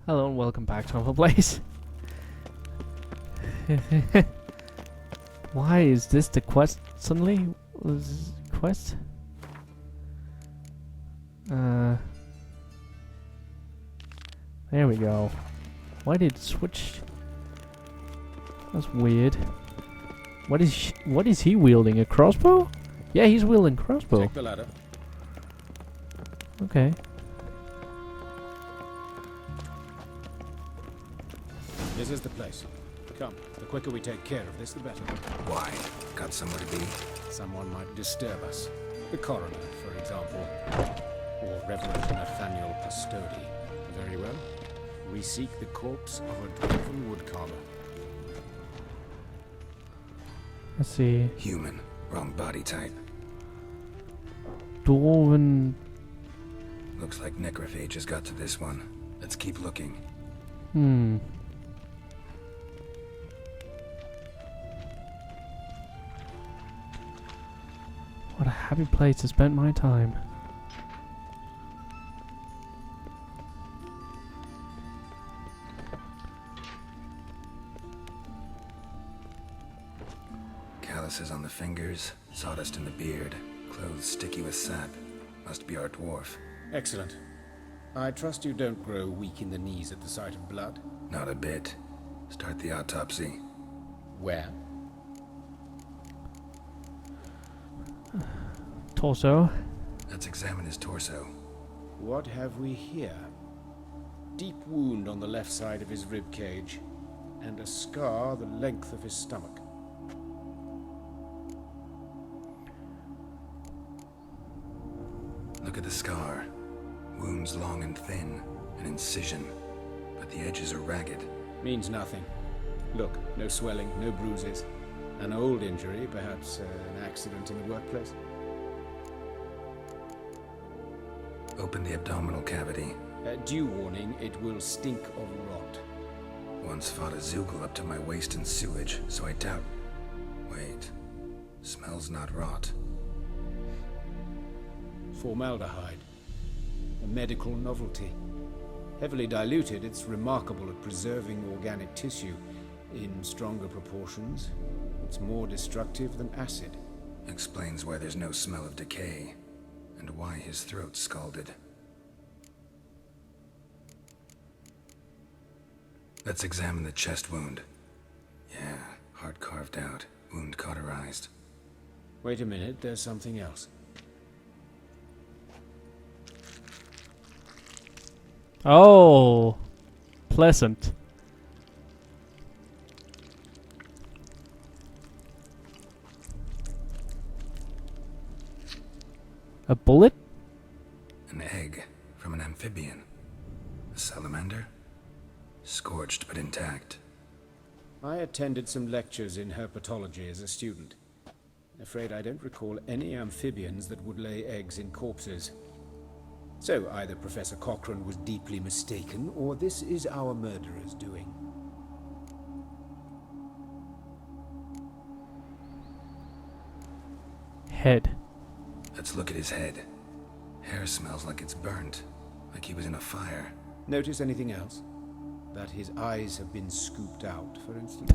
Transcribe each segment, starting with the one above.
Hello and welcome back to our place. Why is this the quest suddenly? Was this quest? There we go. Why did it switch? That's weird. What is he wielding? A crossbow? Yeah, he's wielding crossbow. Take the ladder. Okay. This is the place. Come, the quicker we take care of this, the better. Why? Got somewhere to be? Someone might disturb us. The coroner, for example. Or Reverend Nathaniel Pastodi. Very well. We seek the corpse of a dwarven woodcarver. Let's see. Human. Wrong body type. Dwarven. Looks like necrophages got to this one. Let's keep looking. What a happy place to spend my time. Calluses on the fingers, sawdust in the beard, clothes sticky with sap. Must be our dwarf. Excellent. I trust you don't grow weak in the knees at the sight of blood. Not a bit. Start the autopsy. Where? Torso. Let's examine his torso. What have we here? Deep wound on the left side of his rib cage, and a scar the length of his stomach. Look at the scar. Wounds long and thin, an incision, but the edges are ragged. Means nothing. Look, no swelling, no bruises. An old injury, perhaps an accident in the workplace. Open the abdominal cavity. Due warning, it will stink of rot. Once fought a Zoogle up to my waist in sewage, so I doubt... Wait. Smells not rot. Formaldehyde. A medical novelty. Heavily diluted, it's remarkable at preserving organic tissue. In stronger proportions, it's more destructive than acid. Explains why there's no smell of decay, and why his throat's scalded. Let's examine the chest wound. Yeah, heart carved out, wound cauterized. Wait a minute, there's something else. Oh, pleasant. A bullet? An egg from an amphibian. A salamander? Scorched but intact. I attended some lectures in herpetology as a student. Afraid I don't recall any amphibians that would lay eggs in corpses. So either Professor Cochrane was deeply mistaken, or this is our murderer's doing. Head. Let's look at his head. Hair smells like it's burnt, like he was in a fire. Notice anything else? That his eyes have been scooped out, for instance?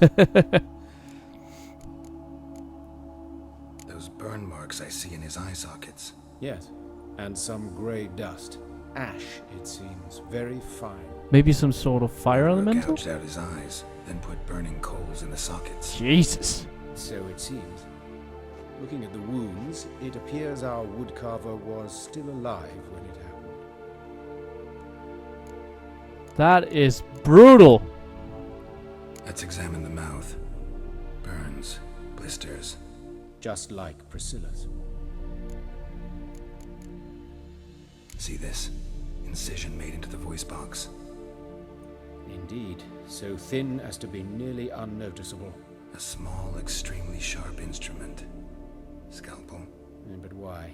Those burn marks I see in his eye sockets. Yes. And some grey dust. Ash, it seems. Very fine. Maybe some sort of fire elemental? Gouged out his eyes, then put burning coals in the sockets. Jesus. So it seems. Looking at the wounds, it appears our woodcarver was still alive when it happened. That is brutal. Let's examine the mouth. Burns, blisters. Just like Priscilla's. See this? Incision made into the voice box. Indeed, so thin as to be nearly unnoticeable. A small, extremely sharp instrument. Scalpel. But why?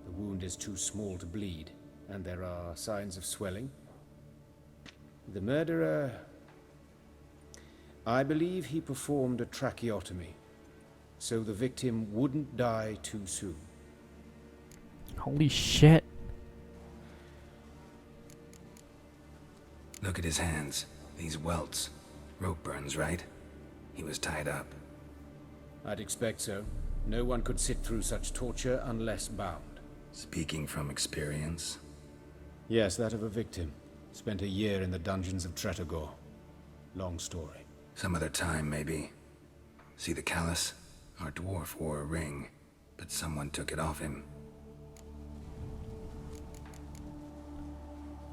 The wound is too small to bleed, and there are signs of swelling. The murderer... I believe he performed a tracheotomy, so the victim wouldn't die too soon. Holy shit. Look at his hands. These welts. Rope burns, right? He was tied up. I'd expect so. No one could sit through such torture unless bound. Speaking from experience. Yes, that of a victim. Spent a year in the dungeons of Tretogor. Long story. Some other time, maybe. See the callus? Our dwarf wore a ring, but someone took it off him.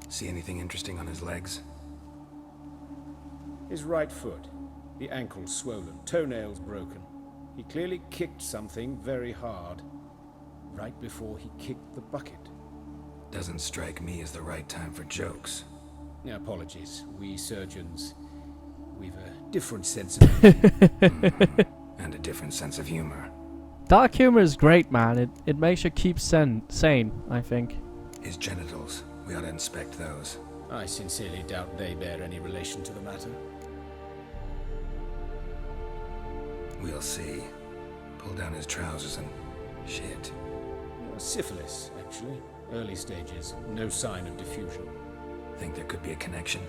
See anything interesting on his legs? His right foot. The ankle swollen, toenails broken. He clearly kicked something very hard. Right before he kicked the bucket. Doesn't strike me as the right time for jokes. Apologies. We surgeons, we've a different sense of... And a different sense of humor. Dark humor is great, man. It makes you keep sane, I think. His genitals. We ought to inspect those. I sincerely doubt they bear any relation to the matter. We'll see. Pull down his trousers and... shit. Syphilis, actually. Early stages. No sign of diffusion. Think there could be a connection?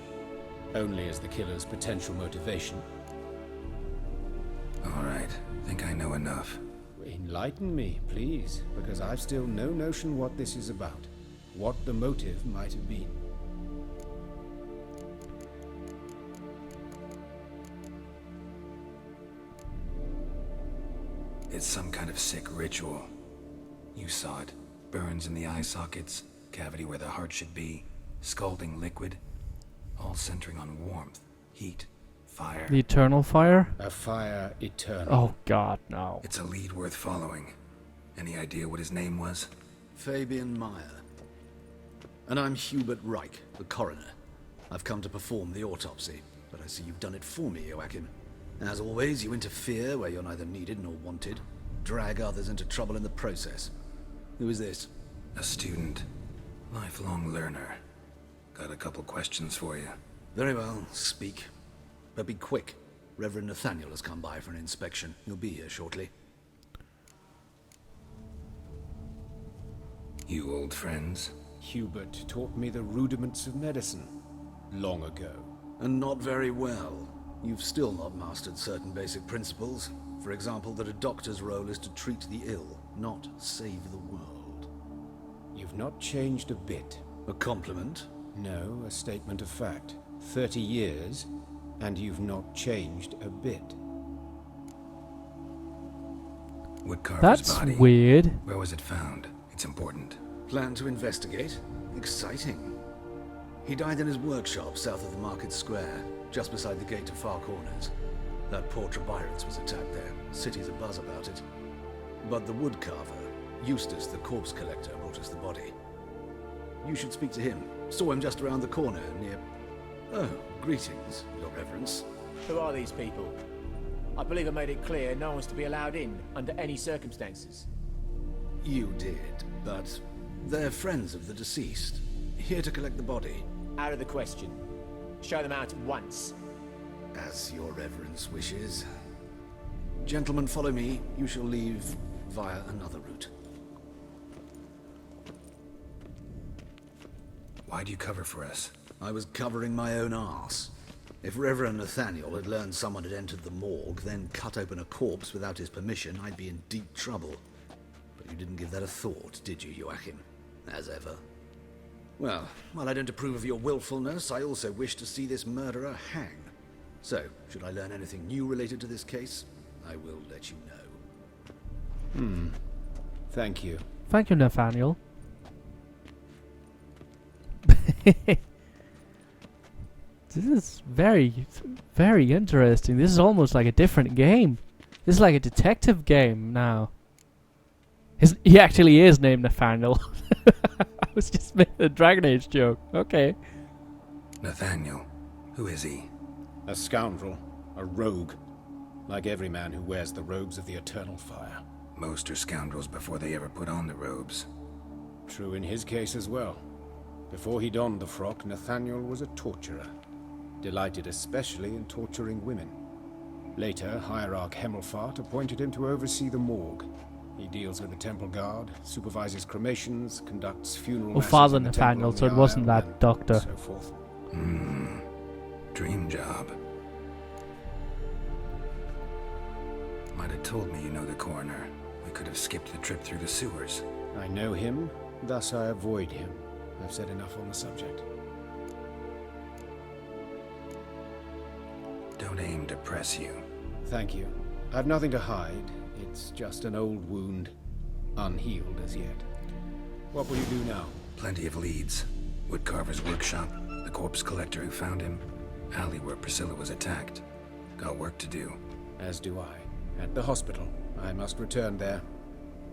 Only as the killer's potential motivation. Alright. Think I know enough. Enlighten me, please, because I've still no notion what this is about. What the motive might have been. It's some kind of sick ritual. You saw it. Burns in the eye sockets, cavity where the heart should be, scalding liquid, all centering on warmth, heat, fire. The eternal fire? A fire eternal. Oh god, no. It's a lead worth following. Any idea what his name was? Fabian Meyer. And I'm Hubert Reich, the coroner. I've come to perform the autopsy, but I see you've done it for me, Joachim. As always, you interfere where you're neither needed nor wanted. Drag others into trouble in the process. Who is this? A student. Lifelong learner. Got a couple questions for you. Very well, speak. But be quick. Reverend Nathaniel has come by for an inspection. He'll be here shortly. You old friends? Hubert taught me the rudiments of medicine. Long ago. And not very well. You've still not mastered certain basic principles. For example, that a doctor's role is to treat the ill, not save the world. You've not changed a bit. A compliment? No, a statement of fact. 30 years, and you've not changed a bit. Woodcarver's That's body. weird. Where was it found? It's important. Plan to investigate? Exciting. He died in his workshop south of the market square, just beside the gate to Far Corners. That poor Trebirans was attacked there. City's abuzz about it. But the woodcarver, Eustace the corpse collector, brought us the body. You should speak to him. Saw him just around the corner near... Oh, greetings, Your Reverence. Who are these people? I believe I made it clear no one's to be allowed in under any circumstances. You did, but they're friends of the deceased. Here to collect the body. Out of the question. Show them out at once. As Your Reverence wishes. Gentlemen, follow me. You shall leave via another route. Why'd you cover for us? I was covering my own arse. If Reverend Nathaniel had learned someone had entered the morgue, then cut open a corpse without his permission, I'd be in deep trouble. But you didn't give that a thought, did you, Joachim? As ever. Well, while I don't approve of your willfulness, I also wish to see this murderer hang. So, should I learn anything new related to this case, I will let you know. Thank you. Thank you, Nathaniel. This is very, very interesting. This is almost like a different game. This is like a detective game now. He actually is named Nathaniel. I was just making a Dragon Age joke. Okay. Nathaniel. Who is he? A scoundrel. A rogue. Like every man who wears the robes of the eternal fire. Most are scoundrels before they ever put on the robes. True in his case as well. Before he donned the frock, Nathaniel was a torturer. Delighted especially in torturing women. Later, Hierarch Hemmelfart appointed him to oversee the morgue. He deals with the temple guard, supervises cremations, conducts funeral masses Father in the temple Nathaniel, on so the it wasn't aisle, that and doctor. so forth. Dream job. Might have told me you know the coroner. We could have skipped the trip through the sewers. I know him, thus I avoid him. I've said enough on the subject. Don't aim to press you. Thank you. I've nothing to hide. It's just an old wound, unhealed as yet. What will you do now? Plenty of leads. Woodcarver's workshop, the corpse collector who found him, alley where Priscilla was attacked. Got work to do. As do I. At the hospital. I must return there.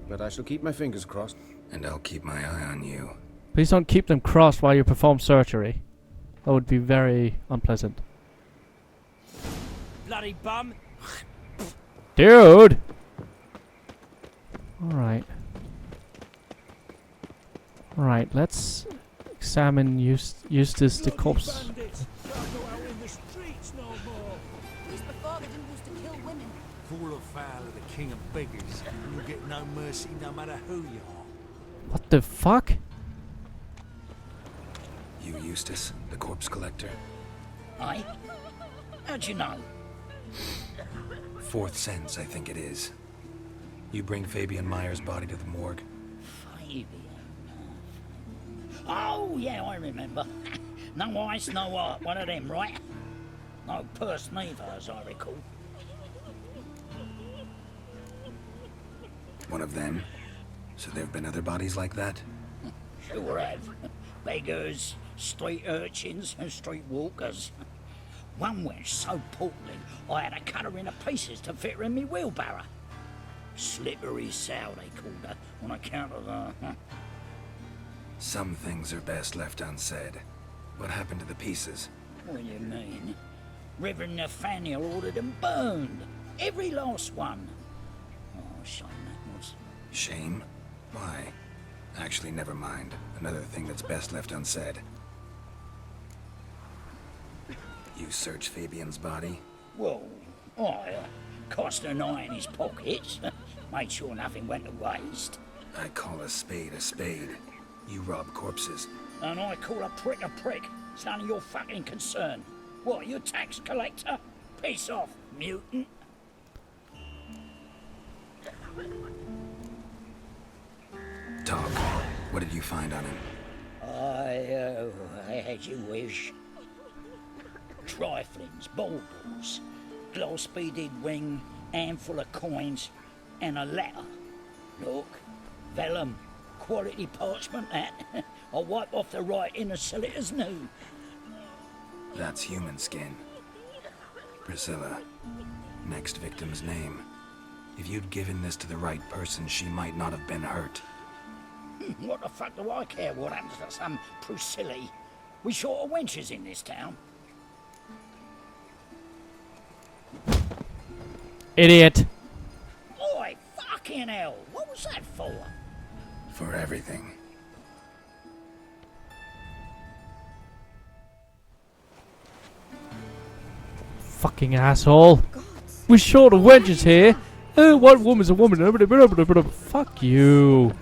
But I shall keep my fingers crossed. And I'll keep my eye on you. Please don't keep them crossed while you perform surgery. That would be very unpleasant. Bloody bum! Dude! Alright. Alright, let's examine Eustace the corpse. Bandits! Can't go out in the streets no more! Who's the father who used to kill women? Fall afoul of the king of beggars. You'll get no mercy no matter who you are. What the fuck? You Eustace, the corpse collector? Aye? How'd you know? Fourth sense, I think it is. You bring Fabian Meyer's body to the morgue. Fabian. Oh, yeah, I remember. No eyes, no heart, one of them, right? No purse neither, as I recall. One of them? So there have been other bodies like that? Sure have. Beggars, street urchins, and street walkers. One wench so portly, I had to cut her into pieces to fit her in me wheelbarrow. Slippery sow, they called her, on account of her. Some things are best left unsaid. What happened to the pieces? What do you mean? Reverend Nathaniel ordered them burned. Every last one. Oh, shame that was. Shame? Why? Actually, never mind. Another thing that's best left unsaid. You search Fabian's body? Well, I cast an eye in his pockets. Made sure nothing went to waste. I call a spade a spade. You rob corpses. And I call a prick a prick. It's none of your fucking concern. What, you tax collector? Piss off, mutant. Talk. What did you find on him? As you wish. Triflings, baubles, gloss-beaded ring, handful of coins, and a letter. Look, vellum, quality parchment that. I'll wipe off the writing and sell it as new. That's human skin. Priscilla. Next victim's name. If you'd given this to the right person, she might not have been hurt. What the fuck do I care what happens to some Priscilla? We short of wenches in this town. Idiot! Oi, fucking hell! What was that for? For everything. Fucking asshole! We're short of wedges here! One woman's a woman! Fuck you!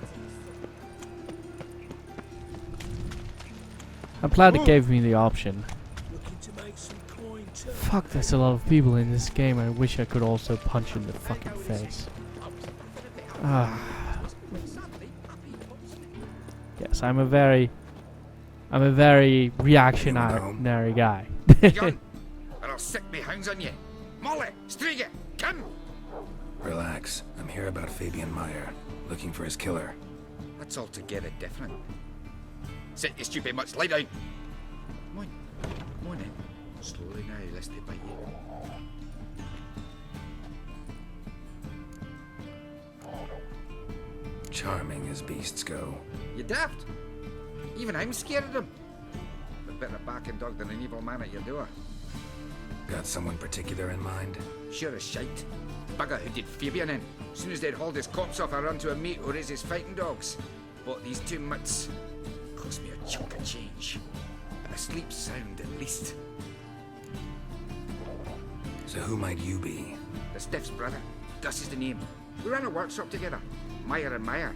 I'm glad it gave me the option. Looking to make some coin too. Fuck, there's a lot of people in this game. I wish I could also punch in the fucking face. Ah. Yes, I'm a very reactionary guy. Gun, or I'll sick me hounds on you. Molly, Striga, come! Relax. I'm here about Fabian Meyer. Looking for his killer. That's altogether different. Sit, you stupid much, lie down. Come on, come on then. Slowly now, lest they bite you. Charming as beasts go. You daft? Even I'm scared of them. But better barking dog than an evil man at your door. Got someone particular in mind? Sure as shite. Bugger who did Fabian in. As soon as they'd hauled his corpse off, I run to a meet or raise his fighting dogs. Bought these 2 mutts. Cost me a chunk of change. But I sleep sound at least. So who might you be? The Stiff's brother. Gus is the name. We ran a workshop together. Meyer and Meyer.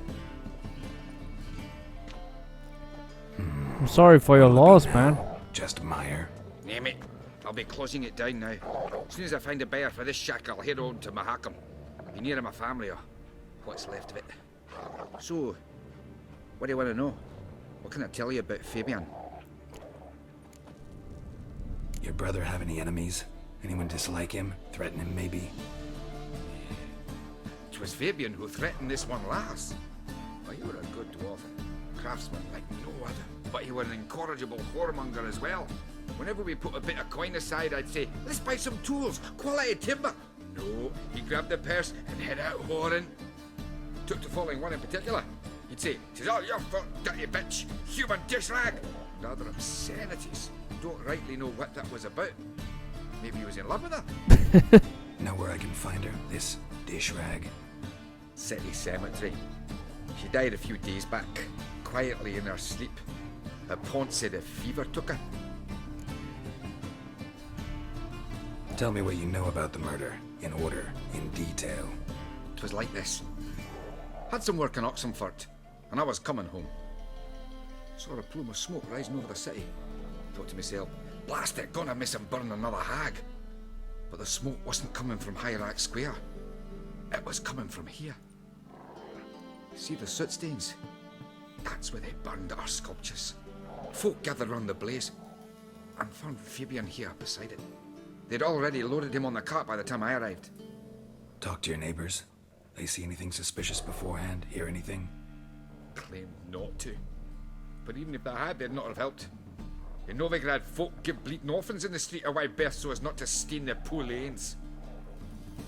I'm sorry for your loss, man. Just Meyer? Name it. I'll be closing it down now. As soon as I find a buyer for this shack, I'll head on to Mahakam. Be near my family, or what's left of it. So, what do you want to know? What can I tell you about Fabian? Your brother have any enemies? Anyone dislike him? Threaten him, maybe? 'Twas Fabian who threatened this one last. Well, you were a good dwarf, craftsman like no other. But you were an incorrigible whoremonger as well. Whenever we put a bit of coin aside, I'd say, let's buy some tools, quality timber. No, he grabbed the purse and head out whoring. Took to following one in particular. He'd say, "'Tis all your fault, dirty bitch, human dish rag." And other obscenities. Don't rightly know what that was about. Maybe he was in love with her. Know where I can find her? This dish rag? City cemetery. She died a few days back, quietly in her sleep. Her pont said a fever took her. Tell me what you know about the murder, in order, in detail. 'Twas like this. Had some work in Oxenford, and I was coming home. Saw a plume of smoke rising over the city. Thought to myself, blast it, gonna miss him burn another hag. But the smoke wasn't coming from Hierarch Square. It was coming from here. See the soot stains? That's where they burned our sculptures. Folk gathered round the blaze, and found Fabian here beside it. They'd already loaded him on the cart by the time I arrived. Talk to your neighbors. They see anything suspicious beforehand? Hear anything? Claimed not to. But even if they had, they'd not have helped. In Novigrad, folk give bleating orphans in the street a wide berth so as not to stain their poor lanes.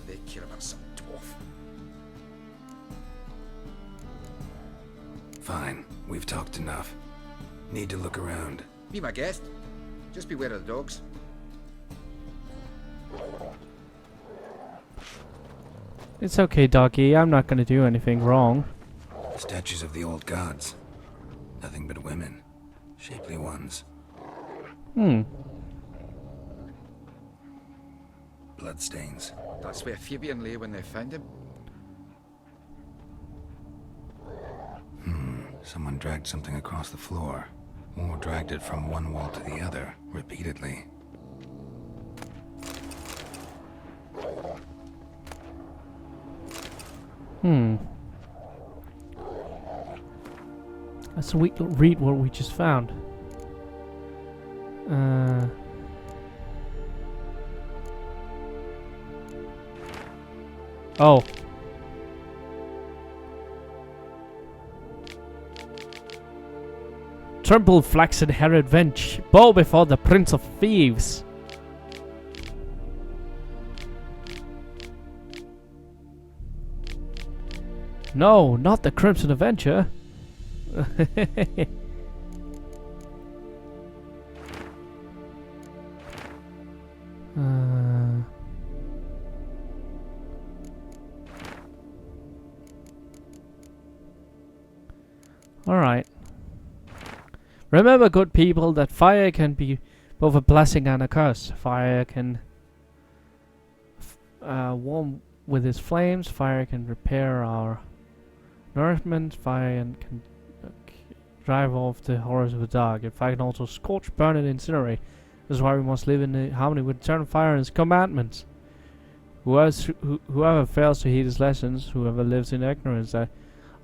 They care about some dwarf. Fine, we've talked enough. Need to look around. Be my guest. Just beware of the dogs. It's okay, doggy. I'm not gonna do anything wrong. Statues of the old gods. Nothing but women. Shapely ones. Bloodstains. That's where Fabian lay when they found him. Someone dragged something across the floor. Or dragged it from one wall to the other, repeatedly. Let's read what we just found. Oh. Trimble flaxen haired wench, bow before the Prince of Thieves. No, not the Crimson Avenger. Alright. Remember, good people, that fire can be both a blessing and a curse. Fire can warm with its flames. Fire can repair our nourishment. Fire can drive off the horrors of the dark. And fire can also scorch, burn, and incinerate. This is why we must live in harmony with eternal fire and its commandments. Whoever fails to heed his lessons, whoever lives in ignorance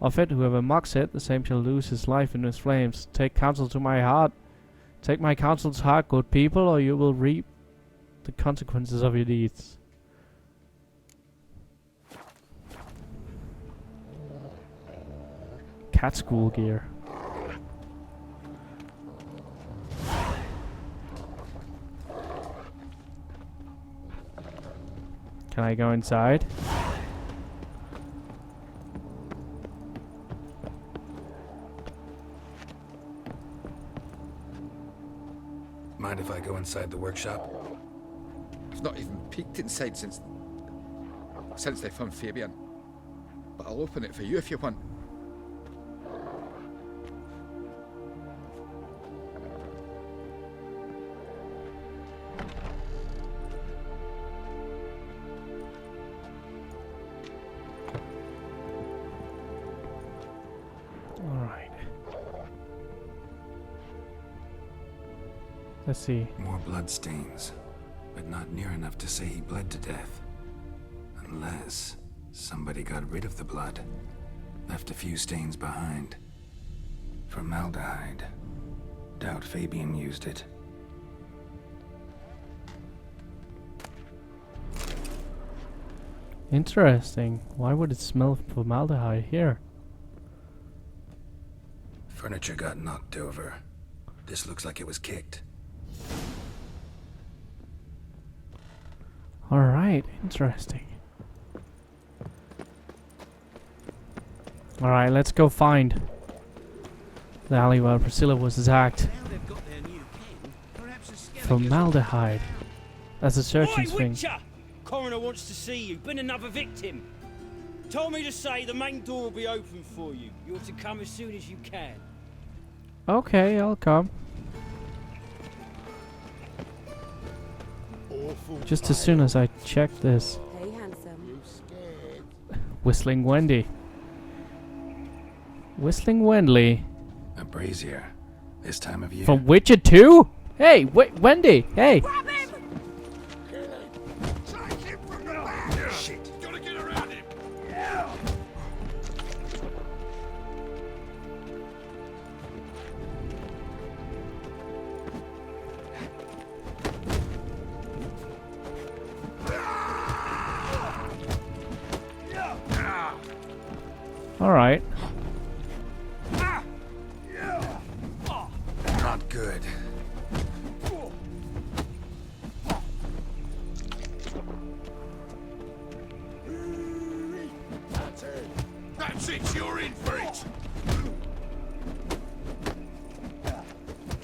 of it, whoever mocks it, the same shall lose his life in its flames. Take counsel to my heart. Take my counsel to heart, good people, or you will reap the consequences of your deeds. Cat school gear. Can I go inside? Mind if I go inside the workshop? I've not even peeked inside since they found Fabian. But I'll open it for you if you want. Let's see. More bloodstains, but not near enough to say he bled to death. Unless somebody got rid of the blood, left a few stains behind. Formaldehyde. Doubt Fabian used it. Interesting. Why would it smell of formaldehyde here? Furniture got knocked over. This looks like it was kicked. Alright, interesting. Alright, let's go find the alley where Priscilla was attacked. Formaldehyde. That's a searching thing. Coroner wants to see you. Been another victim. Told me to say the main door will be open for you. You ought to come as soon as you can. Okay, I'll come. Just as soon as I check this. Hey, handsome. Whistling Wendy. Whistling Wendy. A brazier. This time of year. From Witcher 2? Hey, wait, Wendy, hey. Grab him! Shit. Gotta get around him. Alright. Not good. That's it, you're in for it.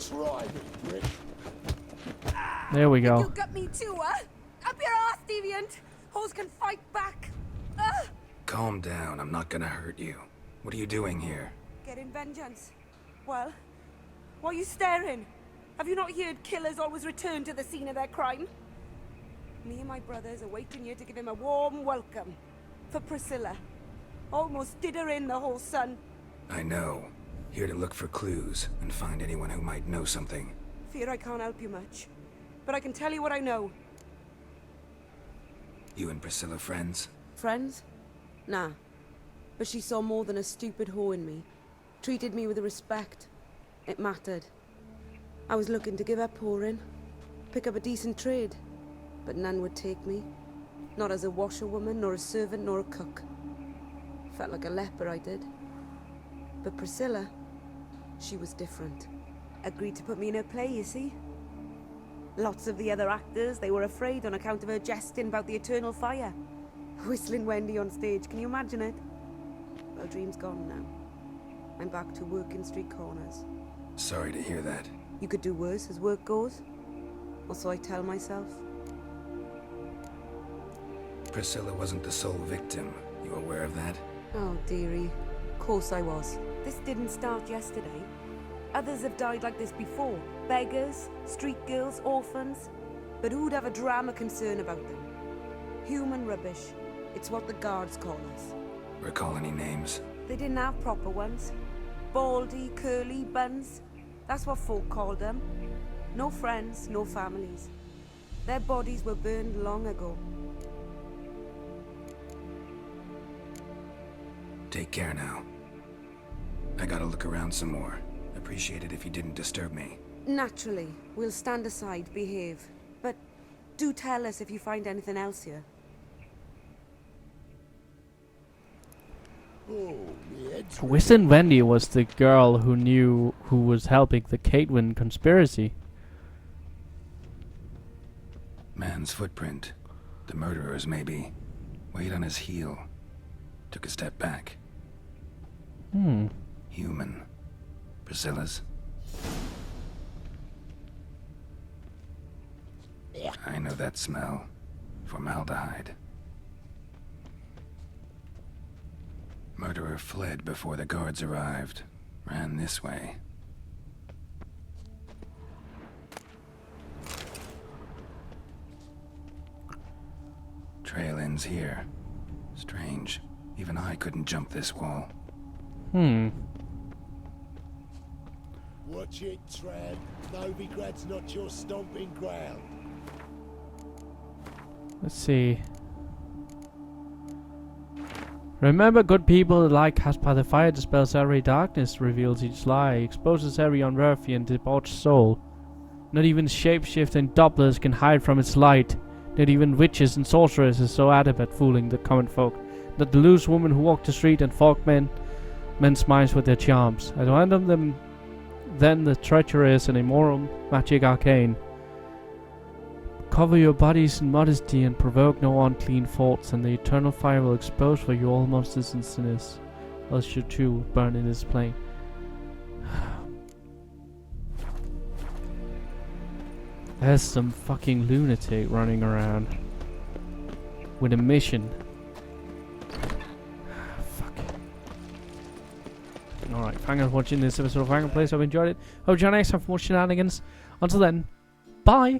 Try me, prick. There we You go. got me too, huh? Up your ass, deviant! Hoes can fight back! Calm down, I'm not gonna hurt you. What are you doing here? Getting vengeance. Well, why are you staring? Have you not heard killers always return to the scene of their crime? Me and my brothers are waiting here to give him a warm welcome. For Priscilla. Almost did her in, the whole son. I know. Here to look for clues and find anyone who might know something. Fear I can't help you much. But I can tell you what I know. You and Priscilla friends? Friends? Nah. But she saw more than a stupid whore in me. Treated me with respect. It mattered. I was looking to give up whoring. Pick up a decent trade. But none would take me. Not as a washerwoman, nor a servant, nor a cook. Felt like a leper, I did. But Priscilla, she was different. Agreed to put me in her play, you see. Lots of the other actors, they were afraid on account of her jesting about the eternal fire. Whistling Wendy on stage, can you imagine it? Well, dream's gone now. I'm back to working street corners. Sorry to hear that. You could do worse as work goes. Or so I tell myself. Priscilla wasn't the sole victim. You aware of that? Oh, dearie. Of course I was. This didn't start yesterday. Others have died like this before. Beggars, street girls, orphans. But who'd have a drama concern about them? Human rubbish. It's what the guards call us. Recall any names? They didn't have proper ones. Baldy, curly, buns. That's what folk called them. No friends, no families. Their bodies were burned long ago. Take care now. I gotta look around some more. Appreciate it if you didn't disturb me. Naturally, we'll stand aside, behave. But do tell us if you find anything else here. Whistling Wendy was the girl who was helping the kaedweni conspiracy. Man's footprint. The murderer's maybe. Weight on his heel. Took a step back. Human. Priscilla's. I know that smell. Formaldehyde. Murderer fled before the guards arrived. Ran this way. Trail ends here. Strange. Even I couldn't jump this wall. Watch it, Tramp. Novigrad's not your stomping ground. Let's see. Remember, good people, the light cast by the fire dispels every darkness, reveals each lie, exposes every unworthy and debauched soul. Not even shape-shifting dopplers can hide from its light. Not even witches and sorceresses so adept at fooling the common folk. Not the loose women who walk the street and fog men's minds with their charms. At random them then the treacherous and immoral magic arcane. Cover your bodies in modesty and provoke no unclean thoughts, and the eternal fire will expose for you all monsters and sinners, else you too burn in its flame. There's some fucking lunatic running around with a mission. Fuck. Alright, thanks for watching this episode of Ankford. Hope you enjoyed it. Hope you join next time for more shenanigans. Until then, bye!